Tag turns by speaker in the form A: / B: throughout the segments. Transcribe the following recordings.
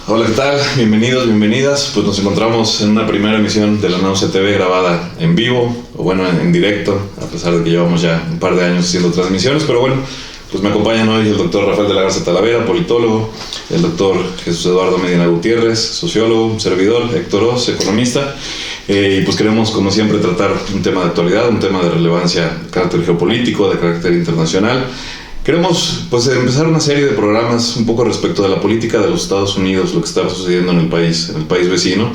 A: Hola, ¿qué tal? Bienvenidos, bienvenidas. Pues nos encontramos en una primera emisión de la Náusea TV grabada en vivo, o bueno, en directo, a pesar de que llevamos ya un par de años haciendo transmisiones, pero bueno, pues me acompañan hoy el doctor Rafael de la Garza Talavera, politólogo, el doctor Jesús Eduardo Medina Gutiérrez, sociólogo, servidor, Héctor Oz, economista, y pues queremos, como siempre, tratar un tema de actualidad, un tema de relevancia de carácter geopolítico, de carácter internacional. Queremos pues empezar una serie de programas un poco respecto de la política de los Estados Unidos, lo que está sucediendo en el país vecino,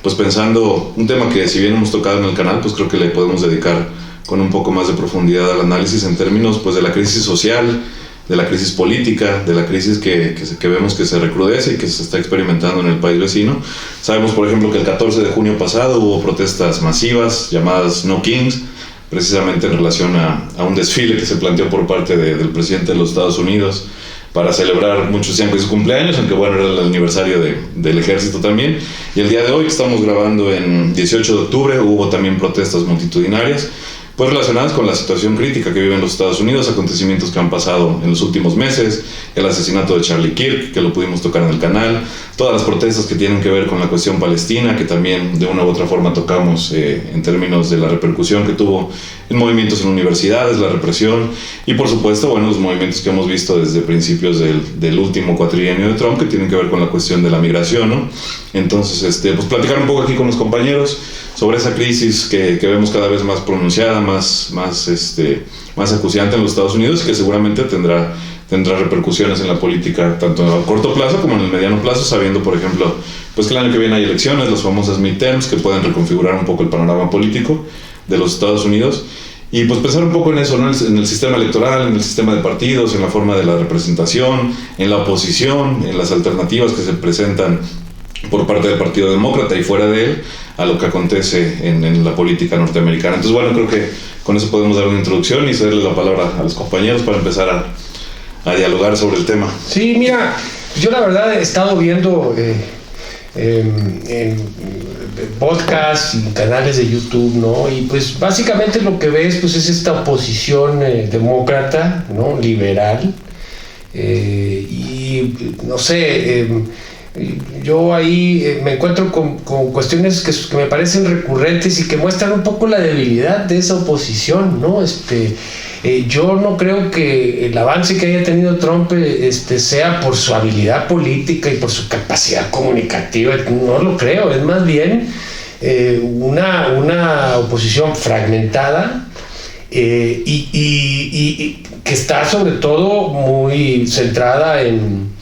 A: pues pensando un tema que si bien hemos tocado en el canal, pues creo que le podemos dedicar con un poco más de profundidad al análisis en términos pues de la crisis social, de la crisis política, de la crisis que vemos que se recrudece y que se está experimentando en el país vecino. Sabemos, por ejemplo, que el 14 de junio pasado hubo protestas masivas llamadas No Kings, precisamente en relación a un desfile que se planteó por parte del presidente de los Estados Unidos para celebrar, muchos decían que su cumpleaños, aunque bueno, era el aniversario del ejército también. Y el día de hoy, que estamos grabando en 18 de octubre, hubo también protestas multitudinarias, pues relacionadas con la situación crítica que viven los Estados Unidos, acontecimientos que han pasado en los últimos meses, el asesinato de Charlie Kirk, que lo pudimos tocar en el canal, todas las protestas que tienen que ver con la cuestión palestina, que también de una u otra forma tocamos en términos de la repercusión que tuvo en movimientos en universidades, la represión, y por supuesto, bueno, los movimientos que hemos visto desde principios del último cuatrienio de Trump, que tienen que ver con la cuestión de la migración, ¿no? Entonces, pues platicar un poco aquí con los compañeros sobre esa crisis que vemos cada vez más pronunciada, más acuciante en los Estados Unidos, y que seguramente tendrá repercusiones en la política tanto a corto plazo como en el mediano plazo, sabiendo, por ejemplo, pues que el año que viene hay elecciones, las famosas midterms, que pueden reconfigurar un poco el panorama político de los Estados Unidos, y pues pensar un poco en eso, ¿no? En el sistema electoral, en el sistema de partidos, en la forma de la representación, en la oposición, en las alternativas que se presentan por parte del Partido Demócrata y fuera de él a lo que acontece en la política norteamericana. Entonces, bueno, creo que con eso podemos dar una introducción y cederle la palabra a los compañeros para empezar a dialogar sobre el tema.
B: Sí, mira, yo la verdad he estado viendo en podcasts y canales de YouTube, ¿no? Y pues básicamente lo que ves pues es esta oposición demócrata, ¿no? Liberal, y no sé, yo ahí me encuentro con cuestiones que me parecen recurrentes y que muestran un poco la debilidad de esa oposición, ¿no? Yo no creo que el avance que haya tenido Trump sea por su habilidad política y por su capacidad comunicativa, no lo creo, es más bien una oposición fragmentada, y que está sobre todo muy centrada en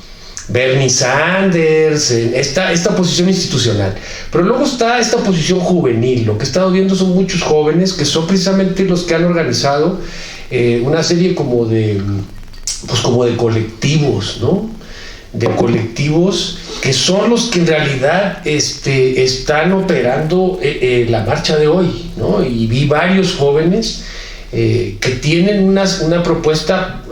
B: Bernie Sanders, en esta oposición institucional. Pero luego está esta oposición juvenil. Lo que he estado viendo son muchos jóvenes que son precisamente los que han organizado una serie como de colectivos, ¿no? De colectivos que son los que en realidad están operando la marcha de hoy, ¿no? Y vi varios jóvenes que tienen una propuesta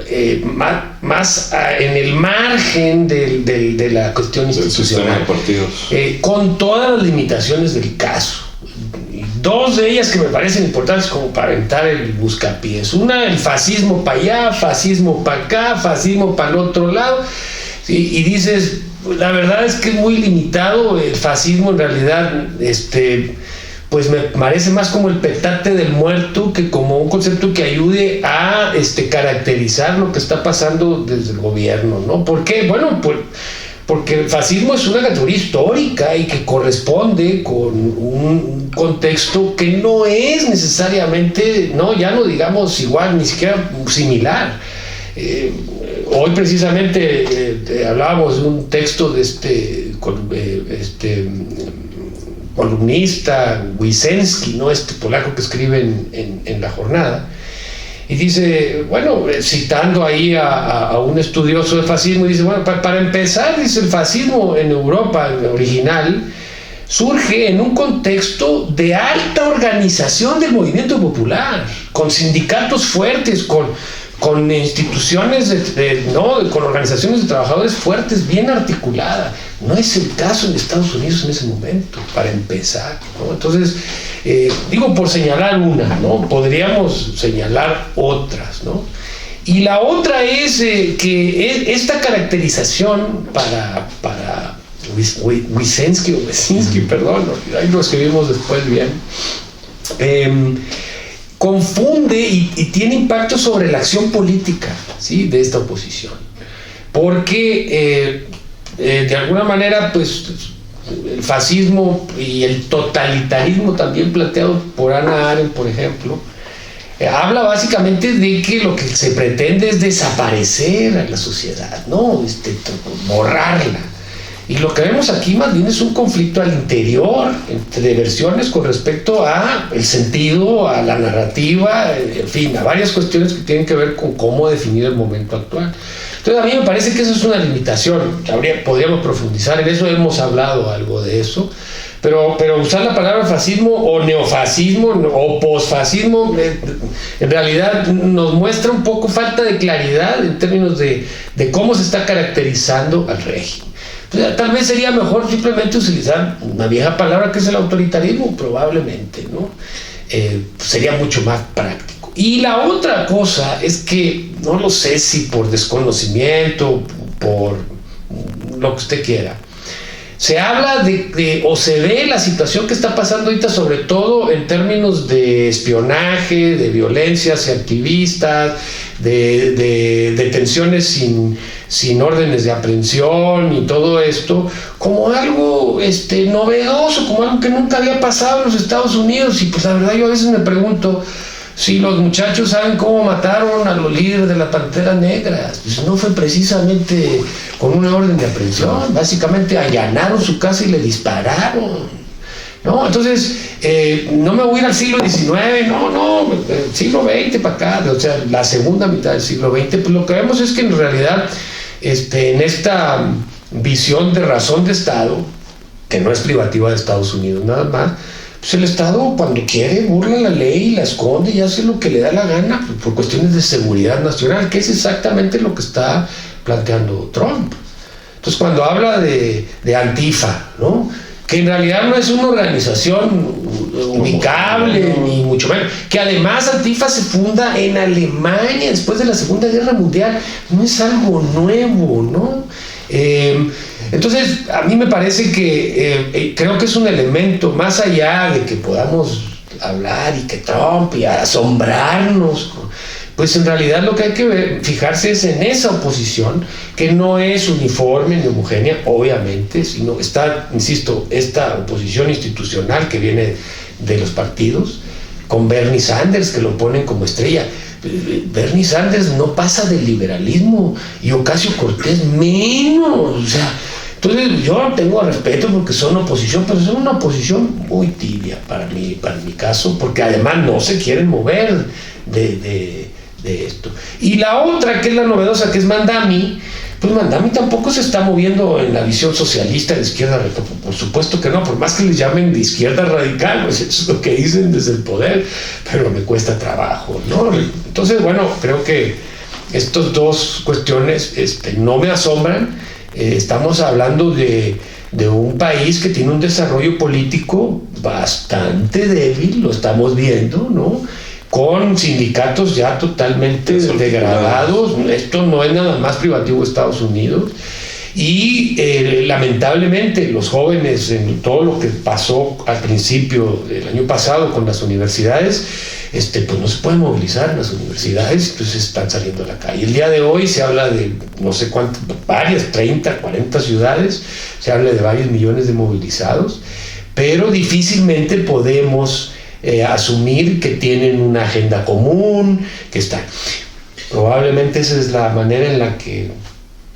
B: más en el margen de la cuestión institucional, con todas las limitaciones del caso. Dos de ellas que me parecen importantes como para aventar el buscapiés. Una, el fascismo para allá, fascismo para acá, fascismo para el otro lado. Y dices, la verdad es que es muy limitado el fascismo en realidad, pues me parece más como el petate del muerto que como un concepto que ayude a caracterizar lo que está pasando desde el gobierno, ¿no? ¿Por qué? Bueno, pues porque el fascismo es una categoría histórica y que corresponde con un contexto que no es necesariamente, no, ya no digamos igual, ni siquiera similar. Hoy precisamente hablábamos de un texto de columnista Wisensky, ¿no? Polaco que escribe en La Jornada, y dice, bueno, citando ahí a un estudioso del fascismo, dice, bueno, para empezar, dice, el fascismo en Europa, en original, surge en un contexto de alta organización del movimiento popular, con sindicatos fuertes, con instituciones, con organizaciones de trabajadores fuertes, bien articuladas. No es el caso en Estados Unidos en ese momento, para empezar, ¿no? Entonces, digo por señalar una, ¿no? Podríamos señalar otras, ¿no? Y la otra es que esta caracterización para Wyszynski, perdón, ahí lo escribimos después bien, confunde y tiene impacto sobre la acción política, ¿sí?, de esta oposición, porque de alguna manera, pues, el fascismo y el totalitarismo también planteado por Hannah Arendt, por ejemplo, habla básicamente de que lo que se pretende es desaparecer a la sociedad, ¿no? Borrarla. Y lo que vemos aquí más bien es un conflicto al interior entre versiones con respecto a el sentido, a la narrativa, en fin, a varias cuestiones que tienen que ver con cómo definir el momento actual. Entonces a mí me parece que eso es una limitación. Podríamos profundizar en eso, hemos hablado algo de eso, pero usar la palabra fascismo o neofascismo o posfascismo en realidad nos muestra un poco falta de claridad en términos de cómo se está caracterizando al régimen. Entonces, tal vez sería mejor simplemente utilizar una vieja palabra que es el autoritarismo, probablemente, ¿no? Sería mucho más práctico. Y la otra cosa es que, no lo sé si por desconocimiento, por lo que usted quiera, se habla o se ve la situación que está pasando ahorita, sobre todo en términos de espionaje, de violencia hacia activistas, de detenciones sin órdenes de aprehensión y todo esto, como algo novedoso, como algo que nunca había pasado en los Estados Unidos. Y pues la verdad yo a veces me pregunto si los muchachos saben cómo mataron a los líderes de la Pantera Negra. Pues no fue precisamente con una orden de aprehensión, básicamente allanaron su casa y le dispararon, ¿no? Entonces, no me voy a ir al siglo XIX, no, siglo XX para acá, o sea, la segunda mitad del siglo XX. Pues lo que vemos es que en realidad, en esta visión de razón de Estado, que no es privativa de Estados Unidos nada más, pues el Estado cuando quiere burla la ley, la esconde y hace lo que le da la gana por cuestiones de seguridad nacional, que es exactamente lo que está planteando Trump. Entonces cuando habla de Antifa, ¿no?, que en realidad no es una organización ubicable, ni mucho menos, que además Antifa se funda en Alemania después de la Segunda Guerra Mundial, no es algo nuevo, ¿no? Entonces a mí me parece que creo que es un elemento, más allá de que podamos hablar y que Trump y asombrarnos, pues en realidad lo que hay que fijarse es en esa oposición, que no es uniforme ni homogénea, obviamente, sino está, insisto, esta oposición institucional que viene de los partidos, con Bernie Sanders, que lo ponen como estrella. Bernie Sanders no pasa del liberalismo y Ocasio-Cortez menos, o sea, entonces yo tengo respeto porque son oposición, pero son una oposición muy tibia para mi caso, porque además no se quieren mover de esto. Y la otra, que es la novedosa, que es Mandami, pues Mandami tampoco se está moviendo en la visión socialista de izquierda radical, por supuesto que no, por más que les llamen de izquierda radical, pues eso es lo que dicen desde el poder, pero me cuesta trabajo, ¿no? Entonces, bueno, creo que estas dos cuestiones no me asombran. Estamos hablando de un país que tiene un desarrollo político bastante débil, lo estamos viendo, ¿no?, con sindicatos ya totalmente degradados. Esto no es nada más privativo de Estados Unidos. Y lamentablemente los jóvenes, en todo lo que pasó al principio del año pasado con las universidades, pues no se pueden movilizar en las universidades, entonces están saliendo a la calle. El día de hoy se habla de no sé cuántas, varias, 30, 40 ciudades, se habla de varios millones de movilizados, pero difícilmente podemos asumir que tienen una agenda común, que está. Probablemente esa es la manera en la que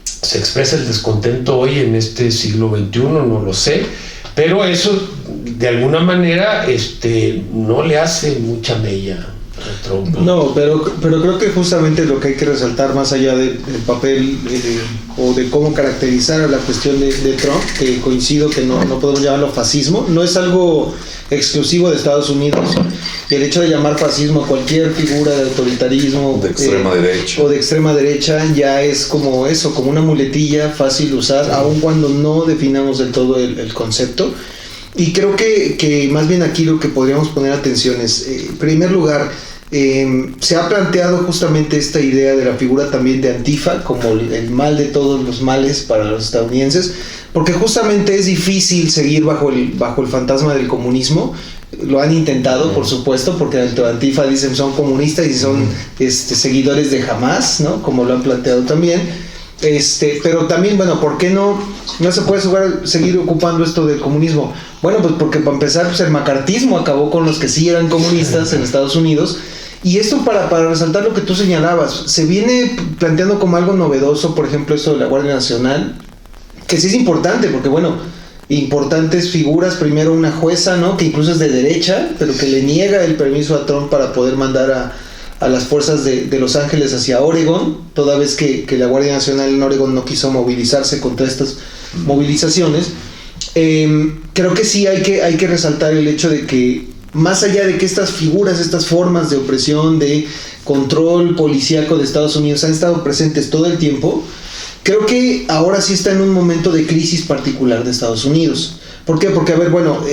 B: se expresa el descontento hoy en este siglo XXI, no lo sé, pero eso de alguna manera no le hace mucha mella a Trump.
C: No, pero creo que justamente lo que hay que resaltar, más allá del papel o de cómo caracterizar a la cuestión de Trump, que coincido que no podemos llamarlo fascismo, no es algo exclusivo de Estados Unidos. Y el hecho de llamar fascismo a cualquier figura de autoritarismo
A: de extrema derecha
C: o de extrema derecha ya es como eso, como una muletilla fácil de usar, sí, aun cuando no definamos del todo el concepto. Y creo que más bien aquí lo que podríamos poner atención es, en primer lugar, se ha planteado justamente esta idea de la figura también de Antifa como el mal de todos los males para los estadounidenses, porque justamente es difícil seguir bajo el fantasma del comunismo. Lo han intentado, por supuesto, porque dentro de Antifa dicen son comunistas y son seguidores de Hamas, ¿no? Como lo han planteado también. Pero también, bueno, ¿por qué no se puede seguir ocupando esto del comunismo? Bueno, pues porque para empezar, pues el macartismo acabó con los que sí eran comunistas en Estados Unidos. Y esto para resaltar lo que tú señalabas, se viene planteando como algo novedoso, por ejemplo, esto de la Guardia Nacional, que sí es importante, porque bueno, importantes figuras, primero una jueza, ¿no? Que incluso es de derecha, pero que le niega el permiso a Trump para poder mandar a las fuerzas de Los Ángeles hacia Oregón, toda vez que la Guardia Nacional en Oregón no quiso movilizarse contra estas movilizaciones. Creo que sí hay que resaltar el hecho de que más allá de que estas figuras, estas formas de opresión, de control policíaco de Estados Unidos han estado presentes todo el tiempo, creo que ahora sí está en un momento de crisis particular de Estados Unidos. ¿Por qué? Porque, a ver, bueno,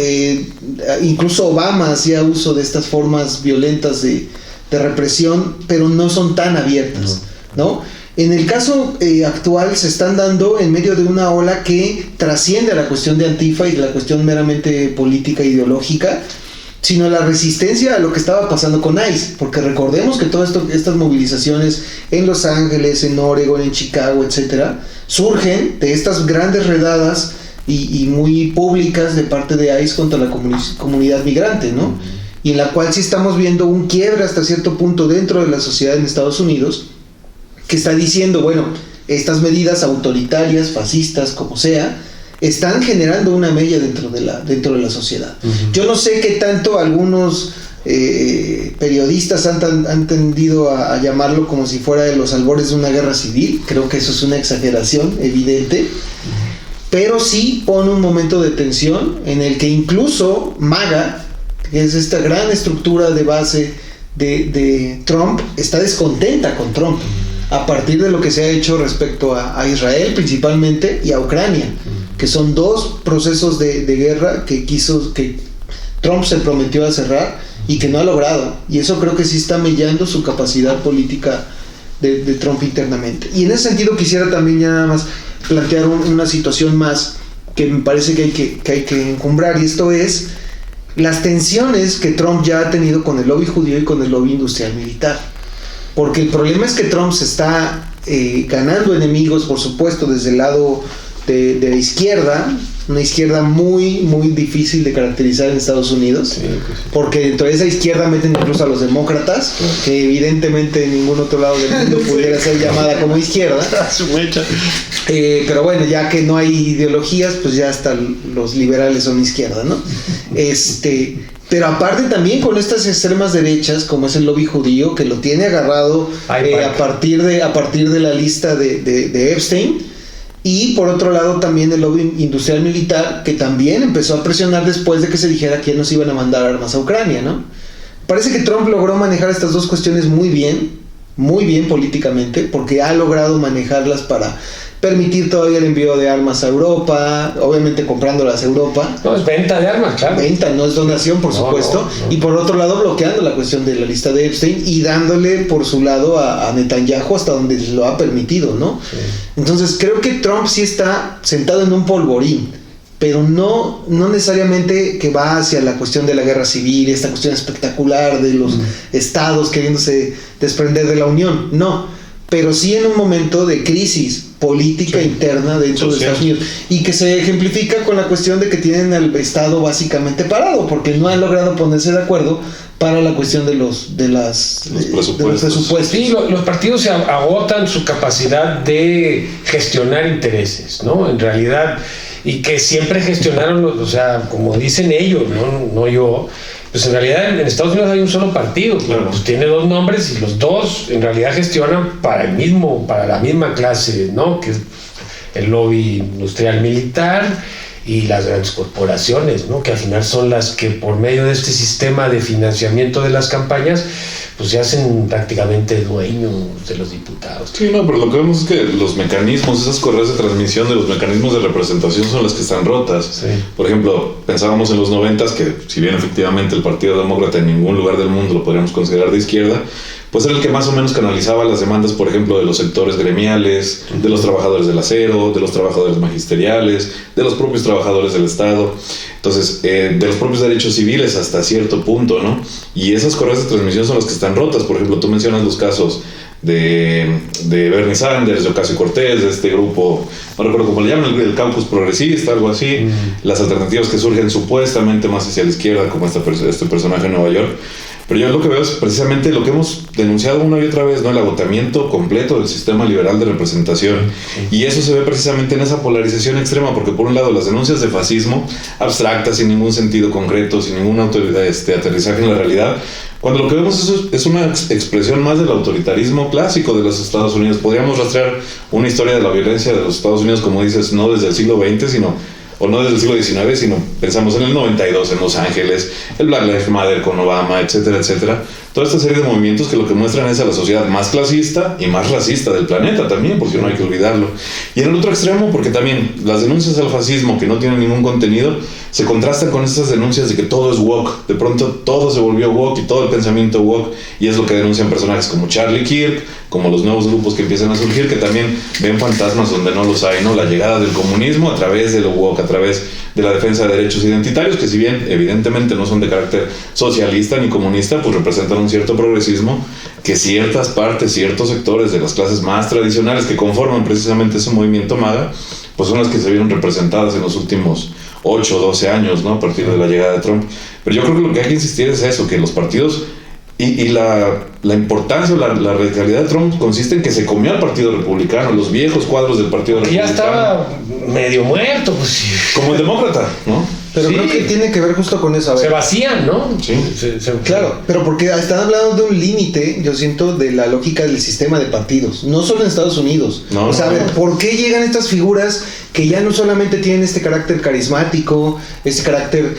C: incluso Obama hacía uso de estas formas violentas de represión, pero no son tan abiertas, ¿no? En el caso actual se están dando en medio de una ola que trasciende a la cuestión de Antifa y de la cuestión meramente política e ideológica, sino la resistencia a lo que estaba pasando con ICE, porque recordemos que todas estas movilizaciones en Los Ángeles, en Oregon, en Chicago, etcétera, surgen de estas grandes redadas y muy públicas de parte de ICE contra la comunidad migrante, ¿no? Y en la cual sí estamos viendo un quiebre hasta cierto punto dentro de la sociedad en Estados Unidos, que está diciendo, bueno, estas medidas autoritarias, fascistas, como sea, están generando una mella dentro de la sociedad. Yo no sé qué tanto algunos periodistas han tendido a llamarlo como si fuera de los albores de una guerra civil. Creo que eso es una exageración evidente, pero sí pone un momento de tensión en el que incluso MAGA, que es esta gran estructura de base de Trump, está descontenta con Trump a partir de lo que se ha hecho respecto a Israel principalmente y a Ucrania, que son dos procesos de guerra que Trump se prometió a cerrar y que no ha logrado, y eso creo que sí está mellando su capacidad política de Trump internamente. Y en ese sentido quisiera también ya nada más plantear una situación más que me parece que hay que encumbrar, y esto es las tensiones que Trump ya ha tenido con el lobby judío y con el lobby industrial militar, porque el problema es que Trump se está ganando enemigos, por supuesto, desde el lado de la izquierda, una izquierda muy muy difícil de caracterizar en Estados Unidos, sí, pues sí. Porque dentro de esa izquierda meten incluso a los demócratas, que evidentemente en ningún otro lado del mundo pudiera ser llamada como izquierda. Pero bueno, ya que no hay ideologías, pues ya hasta los liberales son izquierda, ¿no? Pero aparte también con estas extremas derechas, como es el lobby judío, que lo tiene agarrado a partir de la lista de Epstein. Y por otro lado también el lobby industrial militar, que también empezó a presionar después de que se dijera que nos iban a mandar armas a Ucrania, ¿no? Parece que Trump logró manejar estas dos cuestiones muy bien políticamente, porque ha logrado manejarlas para permitir todavía el envío de armas a Europa, obviamente comprándolas a Europa.
B: No, es venta de armas, claro.
C: Venta, no es donación, por supuesto. No. Y por otro lado bloqueando la cuestión de la lista de Epstein y dándole por su lado a Netanyahu hasta donde lo ha permitido, ¿no? Sí. Entonces creo que Trump sí está sentado en un polvorín, pero no necesariamente que va hacia la cuestión de la guerra civil, esta cuestión espectacular de los estados queriéndose desprender de la Unión, no, pero sí en un momento de crisis política interna dentro de Estados Unidos, y que se ejemplifica con la cuestión de que tienen al Estado básicamente parado, porque no han logrado ponerse de acuerdo para la cuestión de los presupuestos.
B: Sí, los partidos se agotan su capacidad de gestionar intereses, ¿no? En realidad, y que siempre gestionaron, o sea, como dicen ellos, no yo. Pues en realidad en Estados Unidos hay un solo partido, claro. Pues tiene dos nombres y los dos en realidad gestionan para la misma clase, ¿no? Que es el lobby industrial militar y las grandes corporaciones, ¿no? Que al final son las que por medio de este sistema de financiamiento de las campañas, pues se hacen prácticamente dueños de los diputados.
A: Sí, no, pero lo que vemos es que los mecanismos, esas correas de transmisión de los mecanismos de representación son las que están rotas.
B: Sí.
A: Por ejemplo, pensábamos en los 90s que, si bien efectivamente el Partido Demócrata en ningún lugar del mundo lo podríamos considerar de izquierda, pues era el que más o menos canalizaba las demandas, por ejemplo, de los sectores gremiales, de los trabajadores del acero, de los trabajadores magisteriales, de los propios trabajadores del Estado, entonces, de los propios derechos civiles hasta cierto punto, ¿no? Y esas correas de transmisión son las que están rotas. Por ejemplo, tú mencionas los casos de Bernie Sanders, de Ocasio-Cortez, de este grupo, no recuerdo cómo le llaman, el caucus progresista, algo así, las alternativas que surgen supuestamente más hacia la izquierda, como este personaje en Nueva York. Pero yo lo que veo es precisamente lo que hemos denunciado una y otra vez, ¿no? El agotamiento completo del sistema liberal de representación. Y eso se ve precisamente en esa polarización extrema, porque por un lado las denuncias de fascismo, abstractas, sin ningún sentido concreto, sin ningún aterrizaje en la realidad, cuando lo que vemos es una expresión más del autoritarismo clásico de los Estados Unidos. Podríamos rastrear una historia de la violencia de los Estados Unidos, como dices, no desde el siglo XX, o no desde el siglo XIX, sino pensamos en el 92 en Los Ángeles, el Black Lives Matter con Obama, etcétera, etcétera. Toda esta serie de movimientos que lo que muestran es a la sociedad más clasista y más racista del planeta también, porque no hay que olvidarlo. Y en el otro extremo, porque también las denuncias al fascismo que no tienen ningún contenido se contrastan con estas denuncias de que todo es woke. De pronto todo se volvió woke y todo el pensamiento woke, y es lo que denuncian personajes como Charlie Kirk, como los nuevos grupos que empiezan a surgir, que también ven fantasmas donde no los hay, ¿no? La llegada del comunismo a través de lo woke, a través de la defensa de derechos identitarios, que si bien evidentemente no son de carácter socialista ni comunista, pues representan un cierto progresismo que ciertas partes, ciertos sectores de las clases más tradicionales que conforman precisamente ese movimiento MAGA, pues son las que se vieron representadas en los últimos 8 o 12 años, ¿no? A partir de la llegada de Trump. Pero yo creo que lo que hay que insistir es eso, que los partidos y la importancia o la radicalidad de Trump consiste en que se comió al Partido Republicano, los viejos cuadros del Partido Republicano.
B: Ya estaba medio muerto, pues.
A: Como el demócrata, ¿no?
C: Pero sí, creo que tiene que ver justo con eso. A ver.
B: Se vacían, ¿no?
A: Sí.
C: Claro, pero porque están hablando de un límite, yo siento, de la lógica del sistema de partidos. No solo en Estados Unidos.
A: No,
C: o sea, a ver, ¿por qué llegan estas figuras que ya no solamente tienen este carácter carismático, este carácter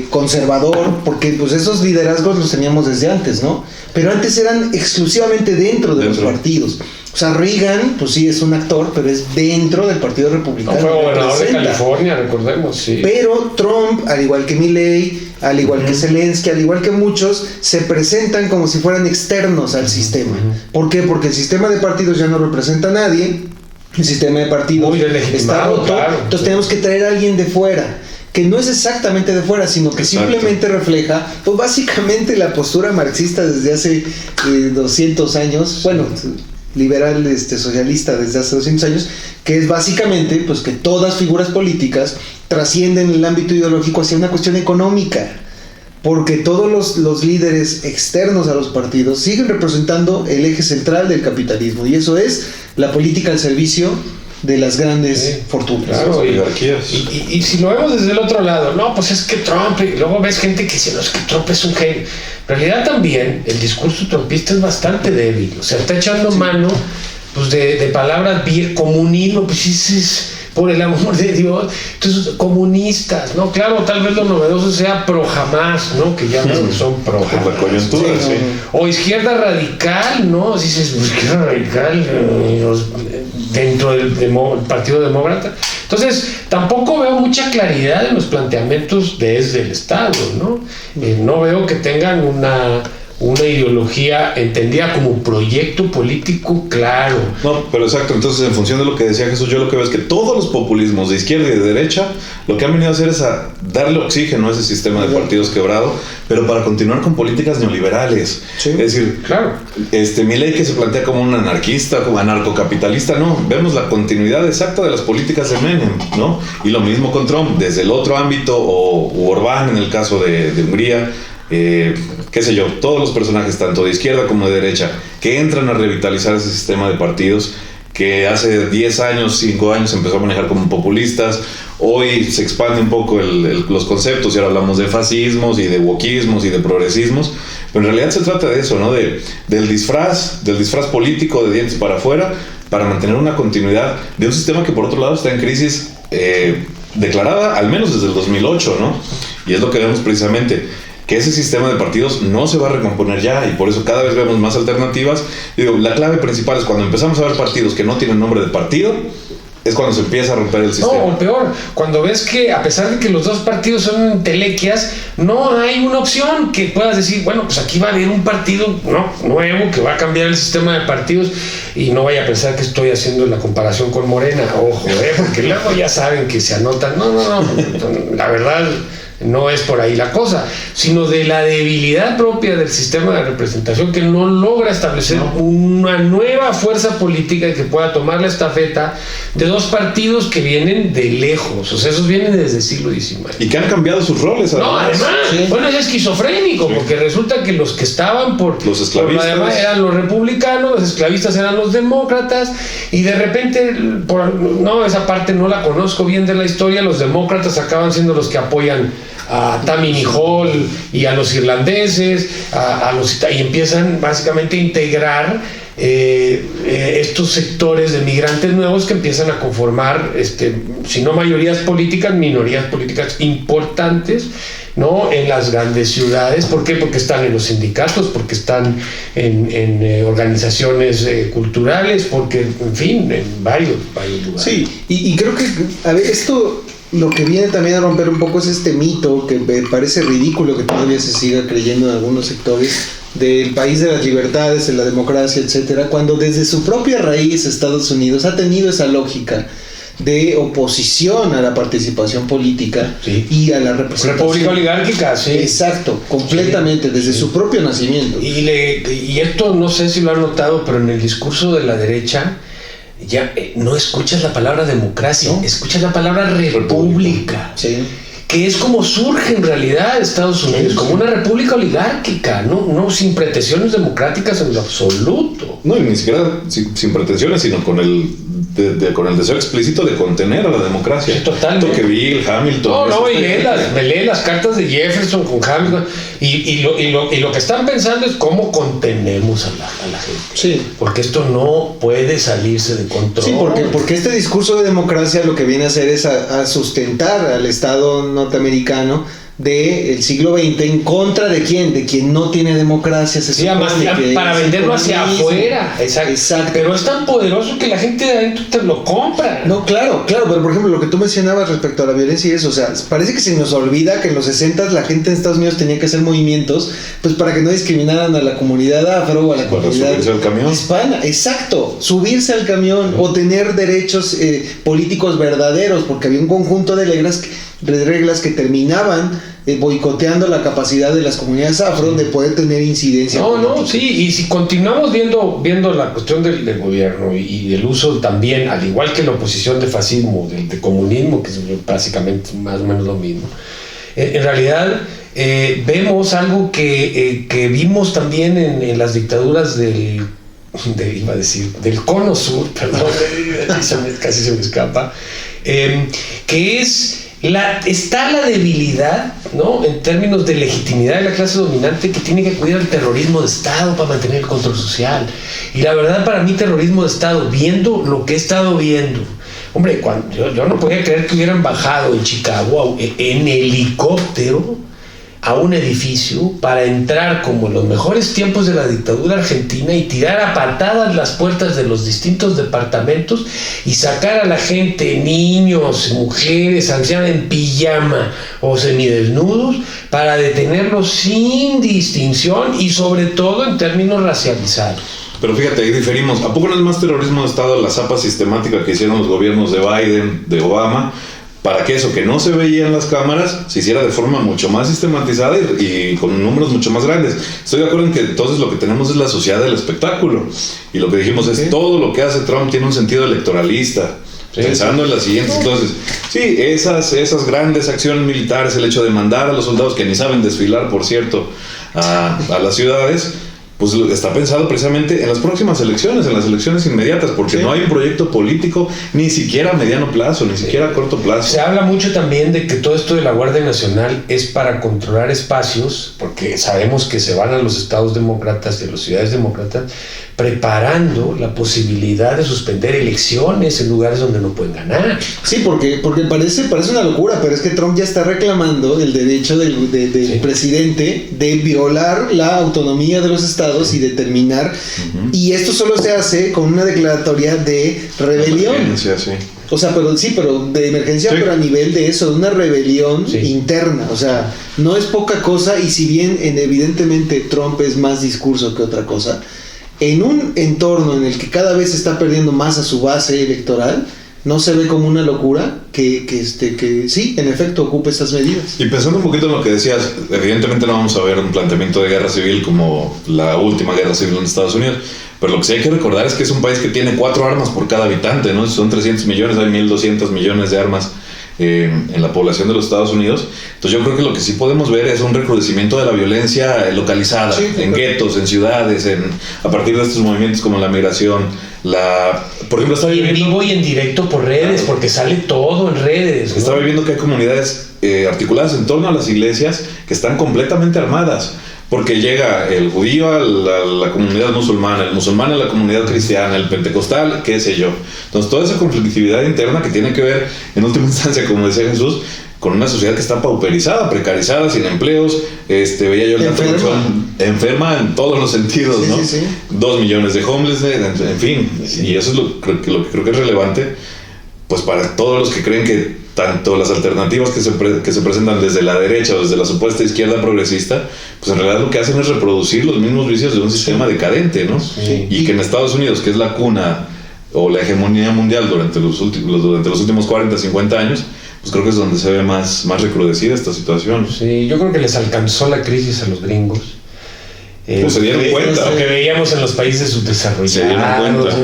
C: conservador? Porque pues esos liderazgos los teníamos desde antes, ¿no? Pero antes eran exclusivamente dentro de los partidos. O sea, Reagan, pues sí, es un actor, pero es dentro del Partido Republicano.
B: No fue gobernador de California, recordemos, sí.
C: Pero Trump, al igual que Milley, al igual que Zelensky, al igual que muchos, se presentan como si fueran externos al sistema. ¿Por qué? Porque el sistema de partidos ya no representa a nadie, el sistema de partidos está roto, claro. Entonces tenemos que traer a alguien de fuera, que no es exactamente de fuera, sino que simplemente refleja, pues básicamente la postura marxista desde hace 200 años, bueno, liberal socialista desde hace 200 años, que es básicamente pues que todas figuras políticas trascienden el ámbito ideológico hacia una cuestión económica, porque todos los líderes externos a los partidos siguen representando el eje central del capitalismo, y eso es la política al servicio de las grandes fortunas.
B: Claro, y si lo vemos desde el otro lado, no, pues es que Trump, y luego ves gente que dice, no, es que Trump es un genio. En realidad también el discurso trumpista es bastante débil, o sea, está echando mano pues de palabras bien, comunismo, pues es por el amor de Dios, entonces comunistas, ¿no? Claro, tal vez lo novedoso sea pro jamás, ¿no? Que ya no son pro jamás.
A: Por la coyuntura, sí.
B: O izquierda radical, ¿no? Dices, pues izquierda radical dentro del Partido Demócrata. Entonces, tampoco veo mucha claridad en los planteamientos desde el Estado, ¿no? No veo que tengan una ideología entendida como proyecto político claro.
A: No, pero exacto, entonces en función de lo que decía Jesús, yo lo que veo es que todos los populismos de izquierda y de derecha lo que han venido a hacer es a darle oxígeno a ese sistema de partidos quebrado, pero para continuar con políticas neoliberales. Sí. Es decir, claro, Milley, que se plantea como un anarquista, como anarcocapitalista, no, vemos la continuidad exacta de las políticas de Menem, ¿no? Y lo mismo con Trump, desde el otro ámbito, o Orbán en el caso de Hungría, qué sé yo, todos los personajes tanto de izquierda como de derecha que entran a revitalizar ese sistema de partidos que hace 10 años, 5 años empezó a manejar como populistas. Hoy se expande un poco los conceptos y ahora hablamos de fascismos y de wokismos y de progresismos, pero en realidad se trata de eso, ¿no? Del disfraz político de dientes para afuera, para mantener una continuidad de un sistema que por otro lado está en crisis declarada al menos desde el 2008, ¿no? Y es lo que vemos precisamente. que ese sistema de partidos no se va a recomponer ya, y por eso cada vez vemos más alternativas. Digo, la clave principal es cuando empezamos a ver partidos que no tienen nombre de partido, es cuando se empieza a romper el sistema.
B: No, o peor, cuando ves que a pesar de que los dos partidos son entelequias, no hay una opción que puedas decir, bueno, pues aquí va a haber un partido nuevo que va a cambiar el sistema de partidos, y no vaya a pensar que estoy haciendo la comparación con Morena, ojo, porque luego ya saben que se anotan. No, la verdad no es por ahí la cosa, sino de la debilidad propia del sistema de representación, que no logra establecer una nueva fuerza política que pueda tomar la estafeta de dos partidos que vienen de lejos, o sea, esos vienen desde el siglo XIX.
A: Y que han cambiado sus roles, además.
B: No, además,
C: sí.
B: Bueno, es escofrénico, sí. Porque resulta que los que estaban por
A: los esclavistas
B: además eran los republicanos, los esclavistas eran los demócratas, y de repente, esa parte no la conozco bien de la historia, los demócratas acaban siendo los que apoyan a Tammany Hall y a los irlandeses, y empiezan básicamente a integrar estos sectores de migrantes nuevos que empiezan a conformar, si no mayorías políticas, minorías políticas importantes, ¿no? En las grandes ciudades. ¿Por qué? Porque están en los sindicatos, porque están en organizaciones culturales, porque, en fin, en varios lugares.
C: Sí, y creo que, a ver, esto lo que viene también a romper un poco es este mito que me parece ridículo que todavía se siga creyendo en algunos sectores del país de las libertades, de la democracia, etcétera, cuando desde su propia raíz Estados Unidos ha tenido esa lógica de oposición a la participación política, sí, y a la representación.
B: República oligárquica, sí.
C: Exacto, completamente, sí, desde su propio nacimiento.
B: Y esto no sé si lo han notado, pero en el discurso de la derecha ya no escuchas la palabra democracia, ¿no? Escuchas la palabra república. Sí. Que es como surge en realidad Estados Unidos, como una república oligárquica, no sin pretensiones democráticas en lo absoluto.
A: No, y ni siquiera sin pretensiones, sino con el deseo explícito de contener a la democracia.
B: Sí, totalmente.
A: Tocqueville, Hamilton.
B: Me lee las cartas de Jefferson con Hamilton, y lo que están pensando es cómo contenemos a la gente. Sí. Porque esto no puede salirse de control.
C: Sí, porque este discurso de democracia lo que viene a hacer es a sustentar al Estado norteamericano del siglo XX en contra de quién, de quien no tiene democracia,
B: para venderlo hacia afuera. Exacto. Pero es tan poderoso que la gente de adentro te lo compra.
C: No, claro, pero por ejemplo lo que tú mencionabas respecto a la violencia y eso, o sea, parece que se nos olvida que en los 60s la gente en Estados Unidos tenía que hacer movimientos pues para que no discriminaran a la comunidad afro o a la comunidad hispana. Exacto, subirse al camión o tener derechos políticos verdaderos, porque había un conjunto de reglas que terminaban boicoteando la capacidad de las comunidades afro de poder tener incidencia.
B: Sí, y si continuamos viendo la cuestión del gobierno y del uso también, al igual que la oposición de fascismo, de comunismo, que es básicamente más o menos lo mismo, en realidad vemos algo que vimos también en las dictaduras del cono sur, perdón, casi se me escapa, que está la debilidad, ¿no? En términos de legitimidad de la clase dominante, que tiene que acudir al terrorismo de Estado para mantener el control social. Y la verdad, para mí, terrorismo de Estado, viendo lo que he estado viendo, hombre, yo no podía creer que hubieran bajado en Chicago en helicóptero a un edificio para entrar como en los mejores tiempos de la dictadura argentina y tirar a patadas las puertas de los distintos departamentos y sacar a la gente, niños, mujeres, ancianos en pijama o semidesnudos, para detenerlos sin distinción y sobre todo en términos racializados.
A: Pero fíjate, ahí diferimos. ¿A poco no es más terrorismo de Estado la zapa sistemática que hicieron los gobiernos de Biden, de Obama, para que eso que no se veía en las cámaras se hiciera de forma mucho más sistematizada y con números mucho más grandes? Estoy de acuerdo en que entonces lo que tenemos es la sociedad del espectáculo, y lo que dijimos es todo lo que hace Trump tiene un sentido electoralista, pensando en las siguientes. Entonces, sí, esas grandes acciones militares, el hecho de mandar a los soldados que ni saben desfilar, por cierto, a las ciudades, pues está pensado precisamente en las próximas elecciones, en las elecciones inmediatas, porque no hay un proyecto político ni siquiera a mediano plazo, ni siquiera a corto plazo.
B: Se habla mucho también de que todo esto de la Guardia Nacional es para controlar espacios, porque sabemos que se van a los estados demócratas, de las ciudades demócratas, preparando la posibilidad de suspender elecciones en lugares donde no pueden ganar.
C: Sí, porque parece una locura, pero es que Trump ya está reclamando el derecho del presidente de violar la autonomía de los estados y determinar, y esto solo se hace con una declaratoria de rebelión. O sea, pero de emergencia, pero a nivel de eso, de una rebelión interna. O sea, no es poca cosa, y si bien evidentemente Trump es más discurso que otra cosa, en un entorno en el que cada vez está perdiendo más a su base electoral, no se ve como una locura que sí, en efecto, ocupe estas medidas.
A: Y pensando un poquito en lo que decías, evidentemente no vamos a ver un planteamiento de guerra civil como la última guerra civil en Estados Unidos, pero lo que sí hay que recordar es que es un país que tiene 4 armas por cada habitante, ¿no? Son 300 millones, hay 1.200 millones de armas en la población de los Estados Unidos. Entonces yo creo que lo que sí podemos ver es un recrudecimiento de la violencia localizada, en guetos, en ciudades, a partir de estos movimientos como la migración, por ejemplo, está
B: viviendo, en vivo y en directo por redes, porque sale todo en redes, ¿no?
A: Estaba viendo que hay comunidades articuladas en torno a las iglesias que están completamente armadas, porque llega el judío a la comunidad musulmana, el musulmán a la comunidad cristiana, el pentecostal, qué sé yo. Entonces toda esa conflictividad interna que tiene que ver, en última instancia, como decía Jesús, con una sociedad que está pauperizada, precarizada, sin empleos, veía yo el dato, enferma en todos los sentidos, ¿no? 2 millones de homeless, en fin, y eso es lo que creo que es relevante, pues para todos los que creen que tanto las alternativas que se presentan desde la derecha o desde la supuesta izquierda progresista, pues en realidad lo que hacen es reproducir los mismos vicios de un sistema decadente, ¿no? Y que en Estados Unidos, que es la cuna o la hegemonía mundial durante los últimos 40, 50 años, pues creo que es donde se ve más recrudecida esta situación.
B: Sí, yo creo que les alcanzó la crisis a los gringos.
A: Pues se dieron cuenta.
B: Lo que veíamos en los países subdesarrollados,
A: se dieron cuenta.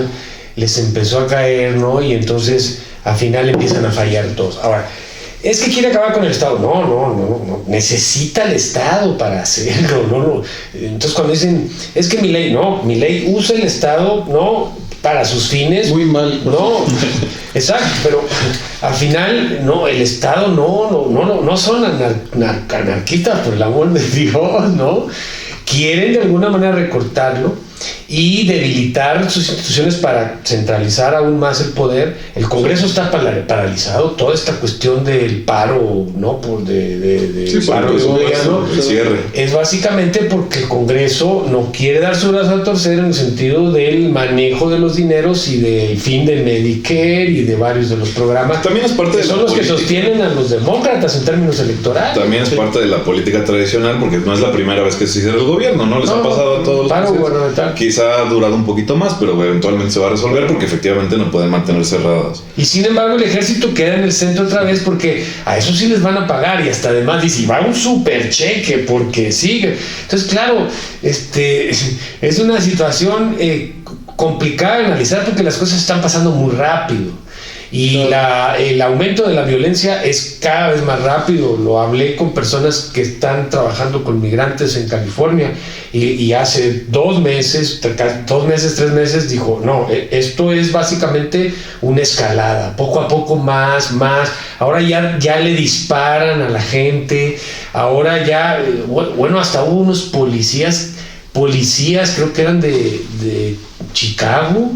B: Les empezó a caer, ¿no? Y entonces al final empiezan a fallar todos. Ahora, es que quiere acabar con el Estado. No. Necesita el Estado para hacerlo. No. Entonces cuando dicen, es que mi ley usa el Estado, no, para sus fines.
C: Muy mal.
B: No, exacto, pero al final, no, el Estado no son anarquistas, por el amor de Dios, ¿no? Quieren de alguna manera recortarlo y debilitar sus instituciones para centralizar aún más el poder. El Congreso está paralizado, toda esta cuestión del paro, ¿no? Paro de gobierno, es básicamente porque el Congreso no quiere dar su brazo a torcer en el sentido del manejo de los dineros y del fin del Medicare y de varios de los programas.
A: También es parte de
B: son los que sostienen a los demócratas en términos electorales.
A: También es parte de la política tradicional, porque no es la primera vez que se cierra el gobierno, ¿no? Les ha pasado a todos.
B: Paro gubernamental.
A: Quizá ha durado un poquito más, pero eventualmente se va a resolver porque efectivamente no pueden mantener cerradas.
B: Y sin embargo el ejército queda en el centro otra vez porque a eso sí les van a pagar, y hasta además dice, va un super cheque porque sigue. Entonces claro, es una situación complicada de analizar porque las cosas están pasando muy rápido. Y el aumento de la violencia es cada vez más rápido. Lo hablé con personas que están trabajando con migrantes en California y hace 2 meses, 3 meses dijo, no, esto es básicamente una escalada, poco a poco más. Ahora ya le disparan a la gente, ahora ya, bueno, hasta hubo unos policías, creo que eran de Chicago,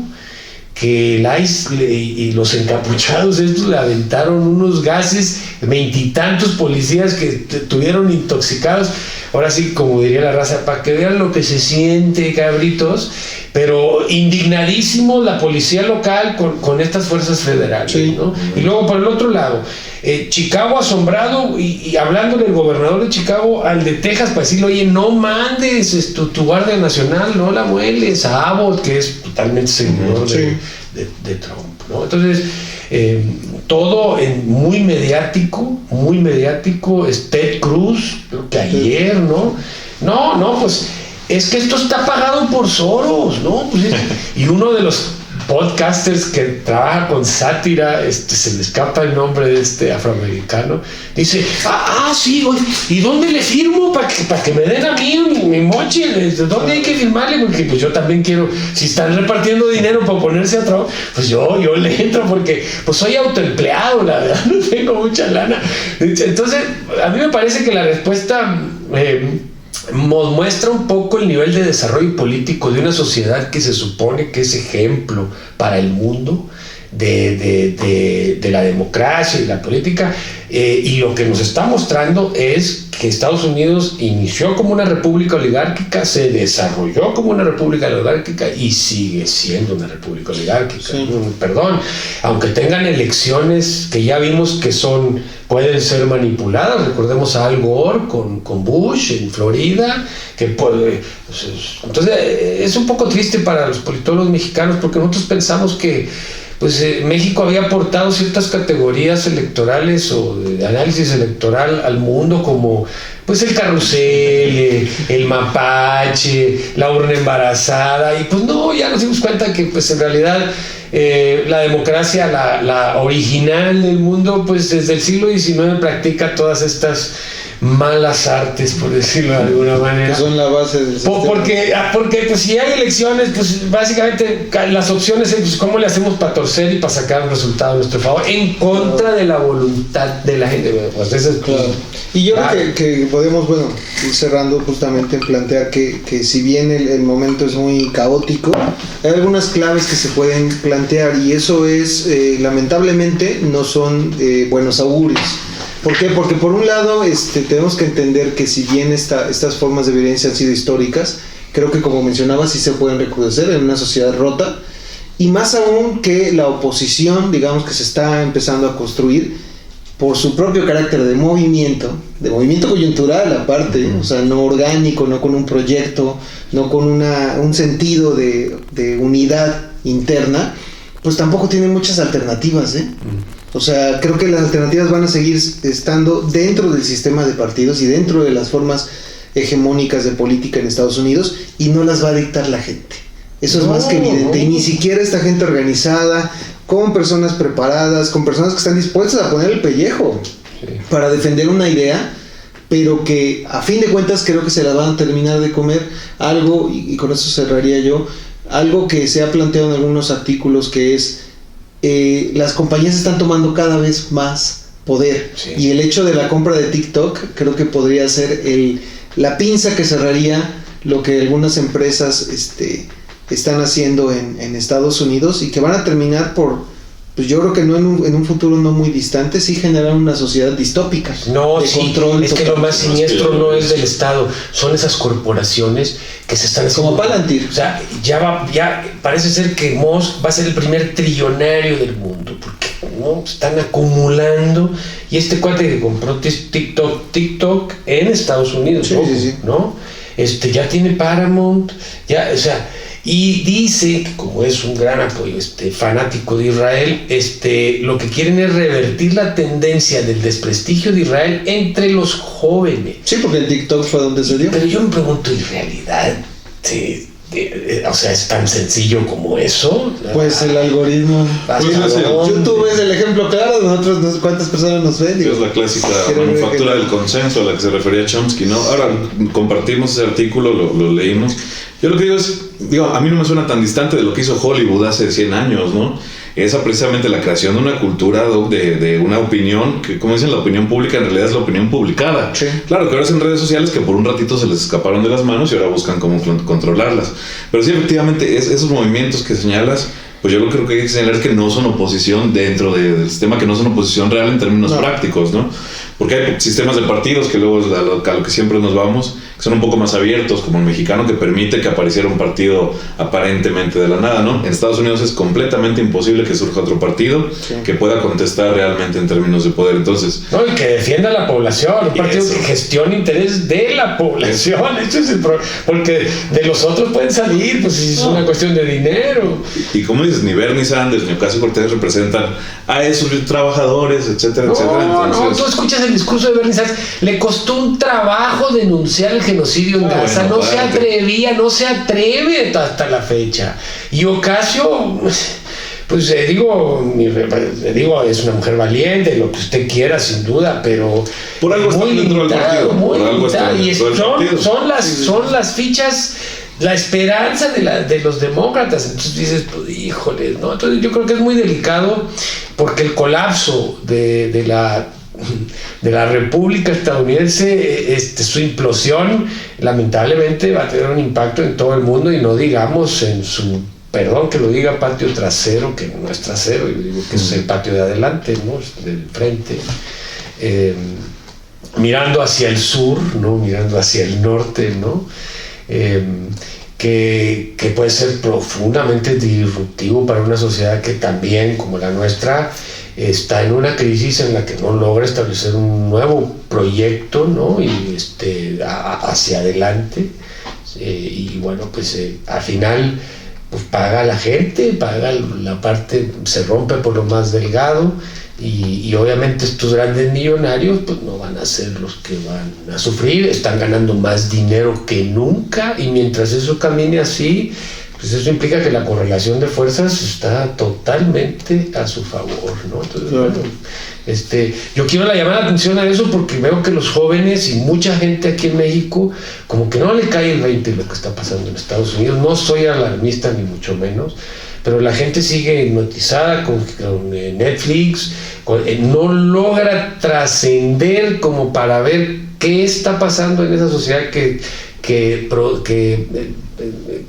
B: que el ICE y los encapuchados estos le aventaron unos gases, 20 y tantos policías que tuvieron intoxicados. Ahora sí, como diría la raza, para que vean lo que se siente, cabritos. Pero indignadísimo la policía local con estas fuerzas federales, ¿no? Y luego por el otro lado, Chicago asombrado y hablándole el gobernador de Chicago al de Texas para decirle, oye, no mandes tu Guardia Nacional, no la mueles a Abbott, que es totalmente seguidor de Trump, ¿no? Entonces, todo muy mediático, Ted Cruz, creo que ayer, ¿no? No, pues es que esto está pagado por Soros, ¿no? Pues y uno de los podcasters que trabaja con sátira, se le escapa el nombre de este afroamericano, dice, sí, oye, ¿y dónde le firmo para que me den a mí mi moche? ¿Dónde hay que firmarle? Porque pues yo también quiero, si están repartiendo dinero para ponerse a trabajar, pues yo le entro porque pues soy autoempleado, la verdad, no tengo mucha lana. Entonces, a mí me parece que la respuesta muestra un poco el nivel de desarrollo político de una sociedad que se supone que es ejemplo para el mundo de la democracia y la política, y lo que nos está mostrando es que Estados Unidos inició como una república oligárquica, se desarrolló como una república oligárquica y sigue siendo una república oligárquica. Sí. Perdón, aunque tengan elecciones que ya vimos que pueden ser manipuladas. Recordemos a Al Gore con Bush en Florida, entonces es un poco triste para los politólogos mexicanos, porque nosotros pensamos que México había aportado ciertas categorías electorales o de análisis electoral al mundo, como pues el carrusel, el mapache, la urna embarazada, y pues no, ya nos dimos cuenta que pues en realidad la democracia, la original del mundo, pues desde el siglo XIX practica todas estas malas artes, por decirlo de alguna manera,
C: que son la base del sistema.
B: Porque pues si hay elecciones, pues básicamente las opciones es pues, cómo le hacemos para torcer y para sacar un resultado a nuestro favor, en contra de la voluntad de la gente. Pues eso es
C: claro. Y yo creo que podemos, ir cerrando justamente en plantear que si bien el momento es muy caótico, hay algunas claves que se pueden plantear, y eso es, lamentablemente, no son buenos augurios. ¿Por qué? Porque por un lado tenemos que entender que si bien estas formas de violencia han sido históricas, creo que, como mencionaba, sí se pueden recrudecer en una sociedad rota, y más aún que la oposición, digamos, que se está empezando a construir por su propio carácter de movimiento coyuntural aparte, o sea, no orgánico, no con un proyecto, no con un sentido de unidad interna, pues tampoco tiene muchas alternativas, O sea, creo que las alternativas van a seguir estando dentro del sistema de partidos y dentro de las formas hegemónicas de política en Estados Unidos, y no las va a dictar la gente. Eso es más que evidente. Y ni siquiera esta gente organizada, con personas preparadas, con personas que están dispuestas a poner el pellejo para defender una idea, pero que a fin de cuentas creo que se la van a terminar de comer. Algo, y con eso cerraría yo, algo que se ha planteado en algunos artículos, que es las compañías están tomando cada vez más poder, y el hecho de la compra de TikTok creo que podría ser la pinza que cerraría lo que algunas empresas están haciendo en Estados Unidos, y que van a terminar por, pues yo creo que no en un futuro no muy distante, sí generar una sociedad distópica.
B: No, de control. Es que lo más siniestro no es del Estado, son esas corporaciones que se están haciendo.
C: Como Palantir.
B: O sea, ya parece ser que Musk va a ser el primer trillonario del mundo, porque están acumulando, y este cuate que compró TikTok en Estados Unidos, ¿no? Ya tiene Paramount, o sea. Y dice que, como es un gran apoyo, fanático de Israel, lo que quieren es revertir la tendencia del desprestigio de Israel entre los jóvenes.
C: Sí, porque en TikTok fue donde se dio.
B: Pero yo me pregunto, ¿en realidad o sea, es tan sencillo como eso?
C: Pues el algoritmo. YouTube es el ejemplo claro. Nosotros no sé cuántas personas nos ven.
A: Es la clásica manufactura del consenso a la que se refería Chomsky, ¿no? Ahora compartimos ese artículo, lo leímos. Yo lo que digo es, a mí no me suena tan distante de lo que hizo Hollywood hace 100 años, ¿no? Esa precisamente la creación de una cultura de una opinión, que como dicen, la opinión pública en realidad es la opinión publicada. Sí. Claro que ahora son redes sociales que por un ratito se les escaparon de las manos y ahora buscan cómo controlarlas. Pero sí, efectivamente, esos movimientos que señalas, pues yo creo que hay que señalar que no son oposición dentro del sistema, que no son oposición real en términos prácticos, ¿no? Porque hay sistemas de partidos que luego a lo que siempre nos vamos, que son un poco más abiertos, como el mexicano, que permite que apareciera un partido aparentemente de la nada, ¿no? En Estados Unidos es completamente imposible que surja otro partido que pueda contestar realmente en términos de poder. Entonces,
B: no, y que defienda a la población, un partido que gestione interés de la población. Eso es el porque de los otros pueden salir, pues es una cuestión de dinero.
A: Y como dices, ni Bernie Sanders ni Ocasio-Cortez representan a esos trabajadores, etcétera, etcétera.
B: Entonces, tú escuchas el discurso de Bernie Sanders, le costó un trabajo denunciar el genocidio en Gaza,
A: bueno,
B: no se atreve hasta la fecha. Y Ocasio, pues digo, es una mujer valiente, lo que usted quiera, sin duda, pero
A: por algo está dentro del partido,
B: muy
A: por algo está
B: y
A: dentro del partido.
B: son las fichas, la esperanza de los demócratas. Entonces dices, pues, híjole, ¿no? Entonces yo creo que es muy delicado, porque el colapso de la República estadounidense, su implosión, lamentablemente va a tener un impacto en todo el mundo, y no digamos en su, perdón que lo diga, patio trasero, que no es trasero, yo digo que es el patio de adelante, ¿no? Del frente, mirando hacia el sur, ¿no? Mirando hacia el norte, ¿no? Que puede ser profundamente disruptivo para una sociedad que también, como la nuestra, está en una crisis en la que no logra establecer un nuevo proyecto, ¿no? Y hacia adelante, y bueno, pues al final pues paga la gente, paga la parte, se rompe por lo más delgado, y obviamente estos grandes millonarios pues no van a ser los que van a sufrir, están ganando más dinero que nunca, y mientras eso camine así, pues eso implica que la correlación de fuerzas está totalmente a su favor, ¿no? Entonces,
C: claro.
B: Bueno, yo quiero llamar la atención a eso, porque veo que los jóvenes y mucha gente aquí en México como que no le cae el 20 lo que está pasando en Estados Unidos. No soy alarmista ni mucho menos, pero la gente sigue hipnotizada con Netflix, no logra trascender como para ver qué está pasando en esa sociedad que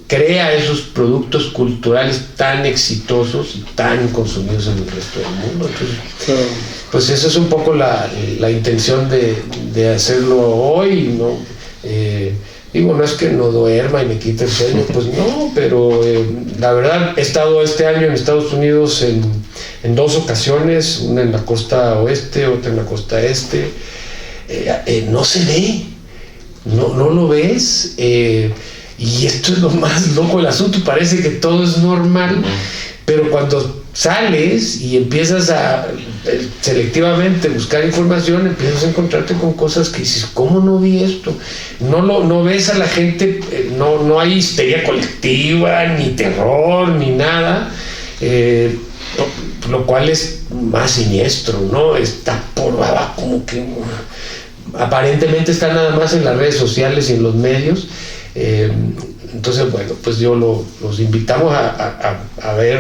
B: crea esos productos culturales tan exitosos y tan consumidos en el resto del mundo. Entonces, pues eso es un poco la intención de hacerlo hoy, ¿no? Digo, no es que no duerma y me quite el sueño, pues no, pero la verdad he estado este año en Estados Unidos en 2 ocasiones, una en la costa oeste, otra en la costa este. No se ve, no lo ves, y esto es lo más loco del asunto. Parece que todo es normal, pero cuando sales y empiezas a selectivamente buscar información, empiezas a encontrarte con cosas que dices, ¿cómo no vi esto? No ves a la gente, no hay histeria colectiva, ni terror, ni nada, lo cual es más siniestro, ¿no? Está por abajo, como que aparentemente está nada más en las redes sociales y en los medios. Entonces, bueno, pues yo los invitamos a ver,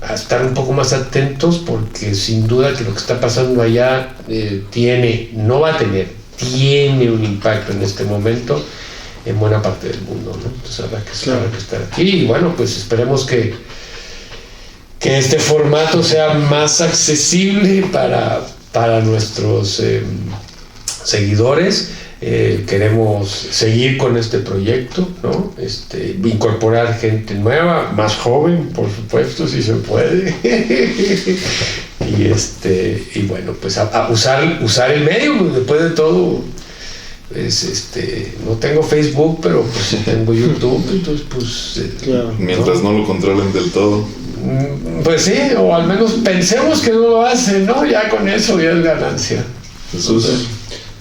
B: a estar un poco más atentos, porque sin duda que lo que está pasando allá tiene un impacto en este momento en buena parte del mundo, ¿no? Entonces habrá que estar aquí, y bueno, pues esperemos que este formato sea más accesible para nuestros seguidores. Queremos seguir con este proyecto, ¿no? Incorporar gente nueva, más joven, por supuesto, si se puede. y bueno, pues a usar el medio, pues después de todo, pues no tengo Facebook, pero pues tengo YouTube, entonces pues
C: claro.
A: Mientras no lo controlen del todo,
B: pues sí, o al menos pensemos que no lo hacen, ¿no? Ya con eso ya es ganancia.
A: Jesús.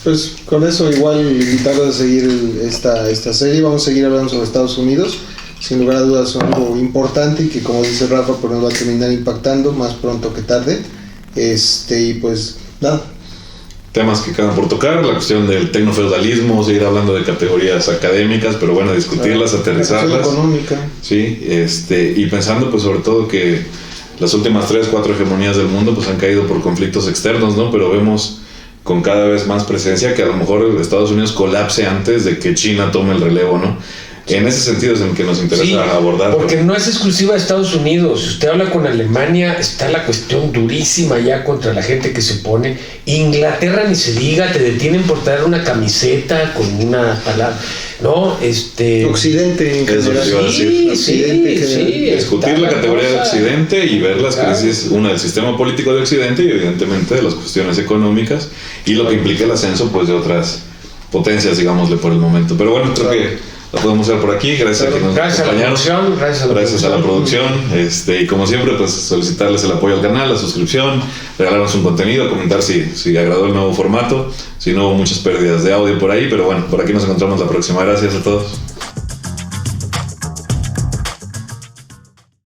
C: Pues con eso igual invitarlos a seguir esta serie. Vamos a seguir hablando sobre Estados Unidos. Sin lugar a dudas son algo importante, y que, como dice Rafa, pues nos va a terminar impactando más pronto que tarde. Y pues nada.
A: Temas que quedan por tocar, la cuestión del tecnofeudalismo, seguir hablando de categorías académicas, pero bueno, discutirlas,
C: claro,
A: aterrizarlas.
C: la cuestión económica.
A: Sí, y pensando pues sobre todo que las últimas 3-4 hegemonías del mundo pues han caído por conflictos externos, ¿no? Pero vemos con cada vez más presencia que a lo mejor Estados Unidos colapse antes de que China tome el relevo, ¿no? En ese sentido es en el que nos interesa abordar.
B: Porque no es exclusiva de Estados Unidos. Si usted habla con Alemania, está la cuestión durísima ya contra la gente que se opone. Inglaterra ni se diga, te detienen por traer una camiseta con una palabra, ¿no?
C: Occidente en general.
B: Sí.
A: Discutir la categoría de Occidente y ver las crisis, una del sistema político de Occidente y evidentemente de las cuestiones económicas y lo que implica el ascenso pues de otras potencias, digámosle, por el momento. Pero bueno, creo que la podemos hacer por aquí. Gracias a quienes nos
B: Gracias a la
A: acompañaron.
B: producción.
A: Gracias a la producción. Y como siempre, pues solicitarles el apoyo al canal, la suscripción, regalarnos un contenido, comentar si agradó el nuevo formato, si no hubo muchas pérdidas de audio por ahí, pero bueno, por aquí nos encontramos la próxima. Gracias a todos.